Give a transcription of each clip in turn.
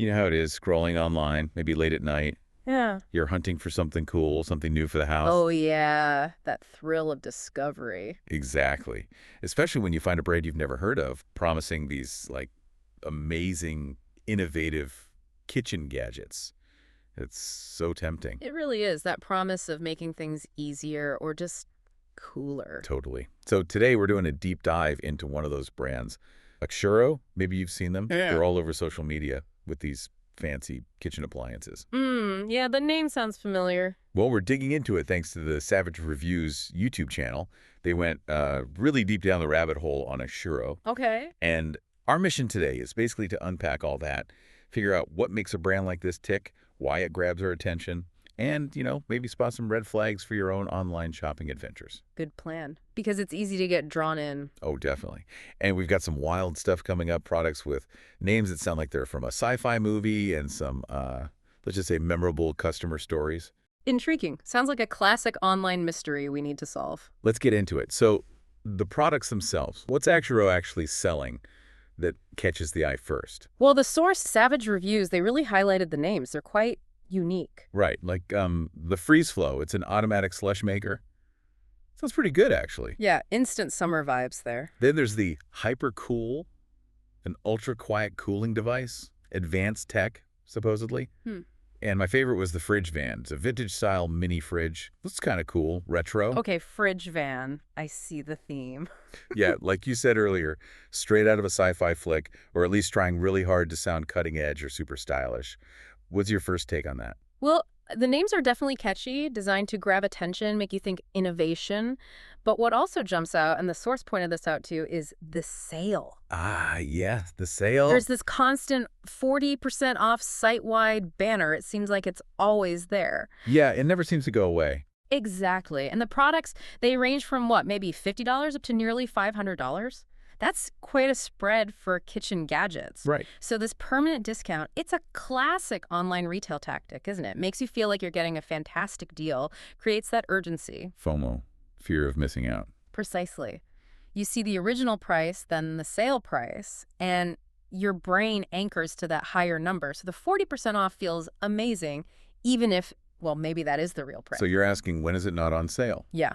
You know how it is, scrolling online, maybe late at night. Yeah. You're hunting for something cool, something new for the house. Oh, yeah. That thrill of discovery. Exactly. Especially when you find a brand you've never heard of, promising these, like, amazing, innovative kitchen gadgets. It's so tempting. It really is that promise of making things easier or just cooler. Totally. So today we're doing a deep dive into one of those brands. Axuro, maybe you've seen them. Yeah. They're all over social media with these fancy kitchen appliances. Yeah, the name sounds familiar. Well, we're digging into it thanks to the Savage Reviews YouTube channel. They went really deep down the rabbit hole on Axuro. Okay. And our mission today is basically to unpack all that, figure out what makes a brand like this tick, why it grabs our attention, and, maybe spot some red flags for your own online shopping adventures. Good plan. Because it's easy to get drawn in. Oh, definitely. And we've got some wild stuff coming up, products with names that sound like they're from a sci-fi movie and some, let's just say, memorable customer stories. Intriguing. Sounds like a classic online mystery we need to solve. Let's get into it. So the products themselves, what's Axuro actually selling that catches the eye first? Well, the source Savage Reviews, they really highlighted the names. They're quite unique. Right, like the Freeze Flow. It's an automatic slush maker. Sounds pretty good, actually. Yeah, instant summer vibes there. Then there's the Hyper Cool, an ultra-quiet cooling device, advanced tech, supposedly. And my favorite was the Fridge Van. It's a vintage-style mini fridge. Looks kind of cool, retro. Okay, fridge van. I see the theme. Yeah, like you said earlier, straight out of a sci-fi flick, or at least trying really hard to sound cutting edge or super stylish. What's your first take on that? Well, the names are definitely catchy, designed to grab attention, make you think innovation. But what also jumps out, and the source pointed this out too, is the sale. Ah, yeah, the sale. There's this constant 40% off site-wide banner. It seems like it's always there. Yeah, it never seems to go away. Exactly. And the products, they range from what, maybe $50 up to nearly $500? That's quite a spread for kitchen gadgets. Right. So this permanent discount, it's a classic online retail tactic, isn't it? Makes you feel like you're getting a fantastic deal, creates that urgency. FOMO, fear of missing out. Precisely. You see the original price, then the sale price, and your brain anchors to that higher number. So the 40% off feels amazing, even if, well, maybe that is the real price. So you're asking, when is it not on sale? Yeah.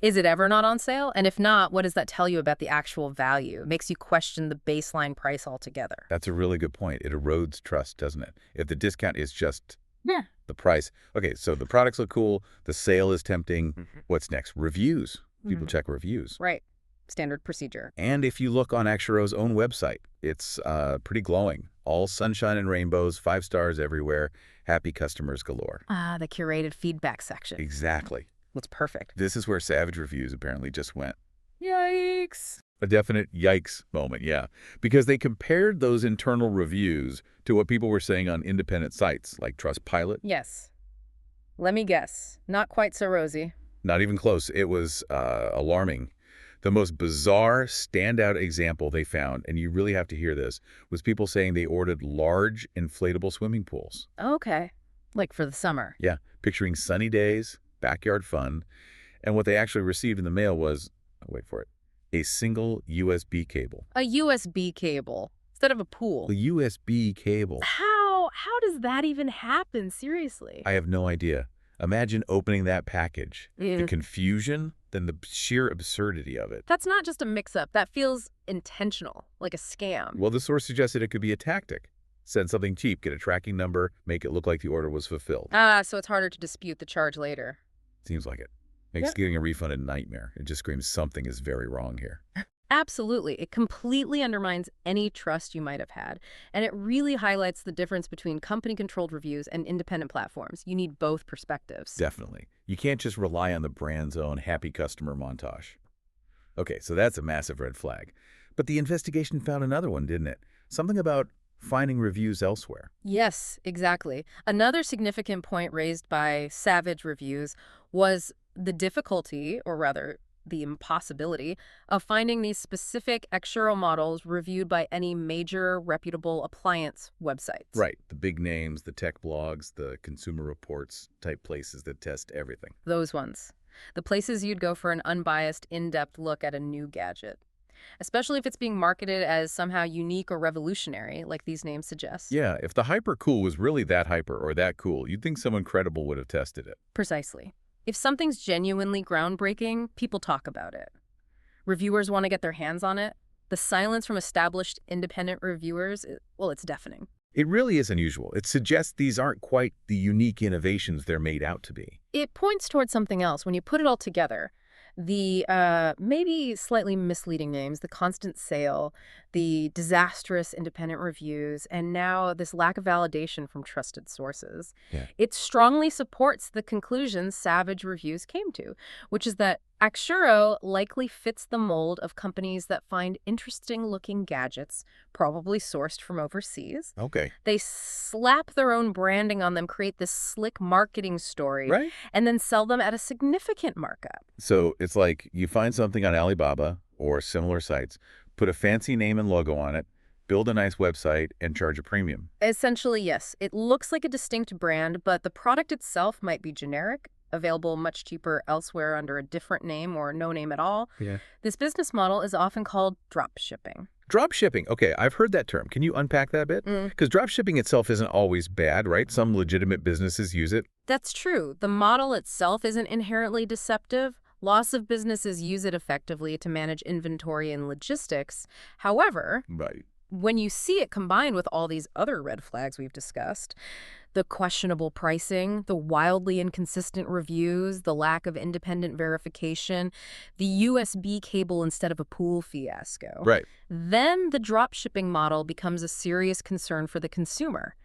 Is it ever not on sale? And if not, what does that tell you about the actual value? It makes you question the baseline price altogether. That's a really good point. It erodes trust, doesn't it? If the discount is just Yeah. the price. Okay, so the products look cool. The sale is tempting. What's next? Reviews. People check reviews. Right. Standard procedure. And if you look on Axuro's own website, it's pretty glowing. All sunshine and rainbows, 5 stars everywhere, happy customers galore. Ah, the curated feedback section. Exactly. Looks perfect. This is where Savage Reviews apparently just went. Yikes. A definite yikes moment, yeah. Because they compared those internal reviews to what people were saying on independent sites like Trustpilot. Yes. Let me guess. Not quite so rosy. Not even close. It was alarming. The most bizarre standout example they found, and you really have to hear this, was people saying they ordered large inflatable swimming pools. Okay. Like for the summer. Yeah, picturing sunny days, backyard fun, and what they actually received in the mail was, wait for it, a single USB cable. A USB cable instead of a pool. A USB cable. How does that even happen? Seriously. I have no idea. Imagine opening that package. The confusion, then the sheer absurdity of it. That's not just a mix-up. That feels intentional, like a scam. Well, the source suggested it could be a tactic. Send something cheap, get a tracking number, make it look like the order was fulfilled. Ah, so it's harder to dispute the charge later. Seems like it. Makes getting a refund a nightmare. It just screams something is very wrong here. Absolutely. It completely undermines any trust you might have had. And it really highlights the difference between company-controlled reviews and independent platforms. You need both perspectives. Definitely. You can't just rely on the brand's own happy customer montage. Okay, so that's a massive red flag. But the investigation found another one, didn't it? Something about finding reviews elsewhere. Yes, exactly. Another significant point raised by Savage Reviews was the difficulty, or rather, the impossibility of finding these specific Axuro models reviewed by any major reputable appliance websites. Right. The big names, the tech blogs, the consumer reports type places that test everything. Those ones. The places you'd go for an unbiased, in-depth look at a new gadget. especially if it's being marketed as somehow unique or revolutionary, like these names suggest. Yeah, if the hyper cool was really that hyper or that cool, you'd think someone credible would have tested it. Precisely. If something's genuinely groundbreaking, people talk about it. Reviewers want to get their hands on it. The silence from established independent reviewers, well, it's deafening. It really is unusual. It suggests these aren't quite the unique innovations they're made out to be. It points towards something else. When you put it all together, the maybe slightly misleading names, the constant sale, the disastrous independent reviews, and now this lack of validation from trusted sources, Yeah. it strongly supports the conclusion Savage Reviews came to, which is that Axuro likely fits the mold of companies that find interesting-looking gadgets, probably sourced from overseas. Okay. They slap their own branding on them, create this slick marketing story, Right? and then sell them at a significant markup. So it's like you find something on Alibaba or similar sites, put a fancy name and logo on it, build a nice website, and charge a premium. Essentially, yes. It looks like a distinct brand, but the product itself might be generic, available much cheaper elsewhere under a different name or no name at all. Yeah. This business model is often called drop shipping. Drop shipping. Okay, I've heard that term. Can you unpack that a bit? Because drop shipping itself isn't always bad, right? Some legitimate businesses use it. That's true. The model itself isn't inherently deceptive. Lots of businesses use it effectively to manage inventory and logistics. However, Right. when you see it combined with all these other red flags we've discussed, the questionable pricing, the wildly inconsistent reviews, the lack of independent verification, the USB cable instead of a pool fiasco, Right. then the drop shipping model becomes a serious concern for the consumer.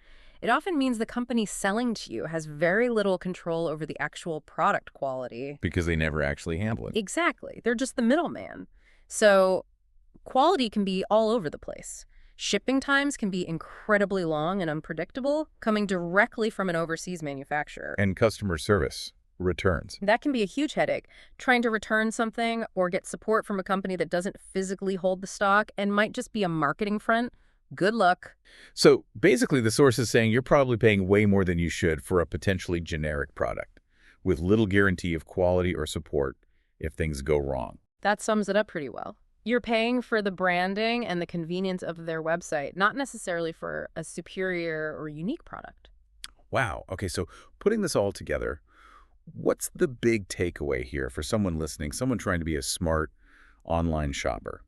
It often means the company selling to you has very little control over the actual product quality. Because they never actually handle it. Exactly. They're just the middleman. So quality can be all over the place. Shipping times can be incredibly long and unpredictable, coming directly from an overseas manufacturer. And customer service returns. That can be a huge headache. Trying to return something or get support from a company that doesn't physically hold the stock and might just be a marketing front. Good luck. So basically the source is saying you're probably paying way more than you should for a potentially generic product with little guarantee of quality or support if things go wrong. That sums it up pretty well. You're paying for the branding and the convenience of their website, not necessarily for a superior or unique product. Wow. Okay, so putting this all together, what's the big takeaway here for someone listening, someone trying to be a smart online shopper?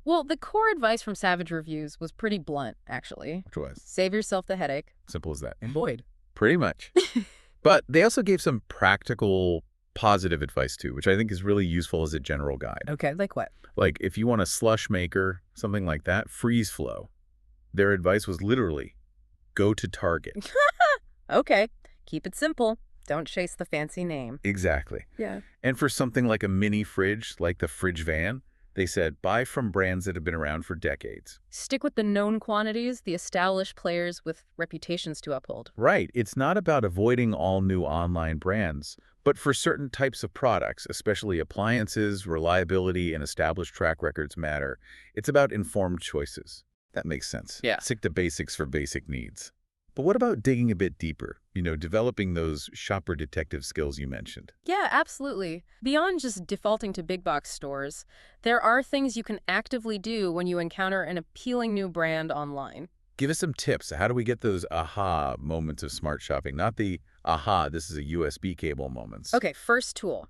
Well, the core advice from Savage Reviews was pretty blunt, actually. Which was Save yourself the headache. simple as that. Avoid. Pretty much. But they also gave some practical, positive advice too, which I think is really useful as a general guide. Okay, like what? Like if you want a slush maker, something like that, freeze flow. Their advice was literally, go to Target. Okay, keep it simple. Don't chase the fancy name. Exactly. Yeah. And for something like a mini fridge, like the fridge van, they said, buy from brands that have been around for decades. Stick with the known quantities, the established players with reputations to uphold. Right. It's not about avoiding all new online brands, but for certain types of products, especially appliances, reliability, and established track records matter. It's about informed choices. That makes sense. Yeah. Stick to basics for basic needs. But what about digging a bit deeper? Developing those shopper detective skills you mentioned. Yeah, absolutely. Beyond just defaulting to big box stores, there are things you can actively do when you encounter an appealing new brand online. Give us some tips. How do we get those aha moments of smart shopping? Not the aha, this is a USB cable moments. Okay, first tool,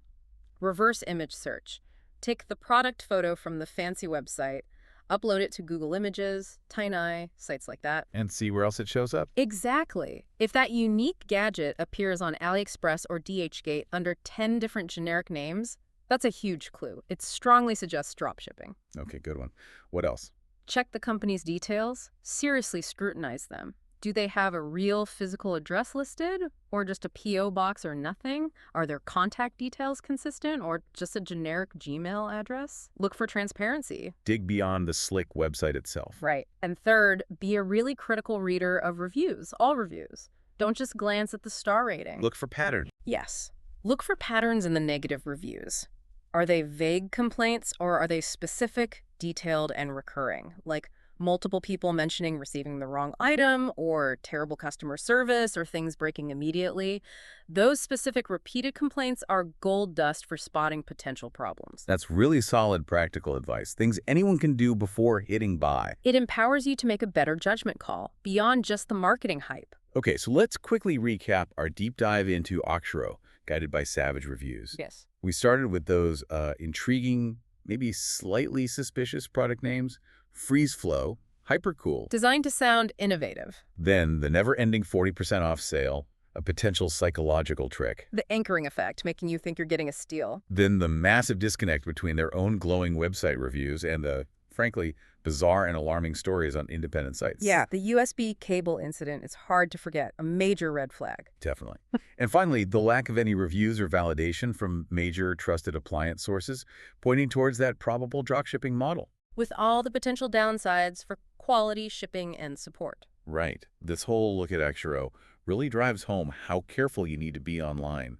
reverse image search. Take the product photo from the fancy website, upload it to Google Images, Tiny, sites like that. And see where else it shows up. Exactly. If that unique gadget appears on AliExpress or DHgate under 10 different generic names, that's a huge clue. It strongly suggests drop shipping. Okay, good one. What else? Check the company's details. Seriously scrutinize them. Do they have a real physical address listed, or just a P.O. box or nothing? Are their contact details consistent, or just a generic Gmail address? Look for transparency. Dig beyond the slick website itself. Right. And third, be a really critical reader of reviews, all reviews. Don't just glance at the star rating. Look for patterns. Yes. Look for patterns in the negative reviews. Are they vague complaints, or are they specific, detailed, and recurring? Like, multiple people mentioning receiving the wrong item or terrible customer service or things breaking immediately. Those specific repeated complaints are gold dust for spotting potential problems. That's really solid practical advice, things anyone can do before hitting buy. It empowers you to make a better judgment call beyond just the marketing hype. Okay, so let's quickly recap our deep dive into Axuro, guided by Savage Reviews. Yes. We started with those intriguing, maybe slightly suspicious product names, Freeze Flow, Hypercool, Designed to sound innovative. then the never-ending 40% off sale, a potential psychological trick, The anchoring effect, making you think you're getting a steal. then the massive disconnect between their own glowing website reviews and the, frankly, bizarre and alarming stories on independent sites. Yeah, the USB cable incident is hard to forget, a major red flag. Definitely. And finally, the lack of any reviews or validation from major trusted appliance sources, pointing towards that probable dropshipping model. With all the potential downsides for quality, shipping, and support. Right. This whole look at Axuro really drives home how careful you need to be online.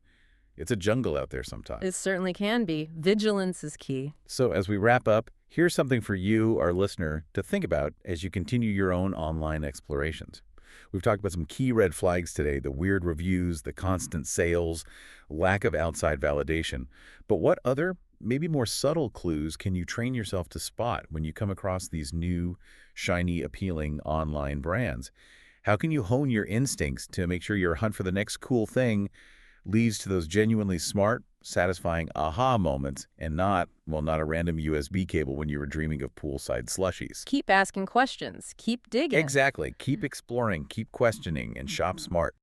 It's a jungle out there sometimes. It certainly can be. Vigilance is key. So as we wrap up, here's something for you, our listener, to think about as you continue your own online explorations. We've talked about some key red flags today, the weird reviews, the constant sales, lack of outside validation. But what other, maybe more subtle clues can you train yourself to spot when you come across these new, shiny, appealing online brands? How can you hone your instincts to make sure your hunt for the next cool thing leads to those genuinely smart, satisfying aha moments and not, well, not a random USB cable when you were dreaming of poolside slushies? Keep asking questions. Keep digging. Exactly. Keep exploring, keep questioning, and shop smart.